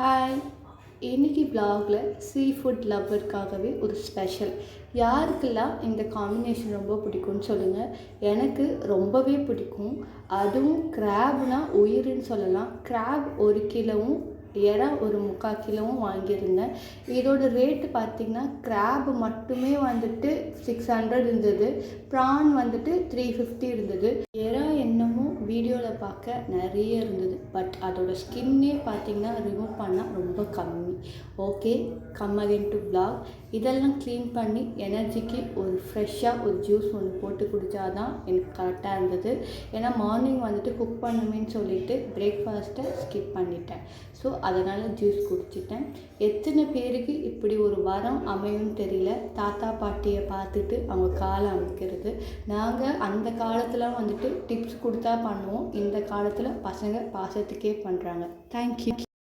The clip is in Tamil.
ஹாய், இன்னைக்கு vlogல சீ ஃபுட் லவ்வருக்காகவே ஒரு ஸ்பெஷல். யாருக்கெல்லாம் இந்த காம்பினேஷன் ரொம்ப பிடிக்கும்னு சொல்லுங்கள். எனக்கு ரொம்பவே பிடிக்கும். அதுவும் கிராப்னா உயிருன்னு சொல்லலாம். கிராப் 1 கிலோவும் எறா ஒரு 3/4 கிலோவும் வாங்கியிருந்தேன். இதோட ரேட்டு பார்த்திங்கன்னா கிராப் மட்டுமே வந்துட்டு 600 இருந்தது, ப்ரான் வந்துட்டு 350 இருந்தது. எறா என்னமோ வீடியோவில் பார்க்க நிறைய இருந்தது, பட் அதோட ஸ்கின்னே பார்த்திங்கன்னா ரிமூவ் பண்ணால் ரொம்ப கம்மி. Okay, come again to vlog. இதெல்லாம் க்ளீன் பண்ணி எனர்ஜிக்கு ஒரு ஃப்ரெஷ்ஷாக ஒரு ஜூஸ் ஒன்று போட்டு குடித்தாதான் எனக்கு கரெக்டாக இருந்தது. ஏன்னா மார்னிங் வந்துட்டு குக் பண்ணுமேன்னு சொல்லிவிட்டு பிரேக்ஃபாஸ்ட்டை ஸ்கிப் பண்ணிட்டேன். ஸோ அதனால் ஜூஸ் குடிச்சிட்டேன். எத்தனை பேருக்கு இப்படி ஒரு வரம் அமையும்னு தெரியல. தாத்தா பாட்டியை பார்த்துட்டு அவங்க காலை அமைக்கிறது. நாங்கள் அந்த காலத்தில் வந்துட்டு டிப்ஸ் கொடுத்தா பண்ணுவோம். இந்த காலத்தில் பசங்க பாசத்துக்கே பண்ணுறாங்க. தேங்க்யூ.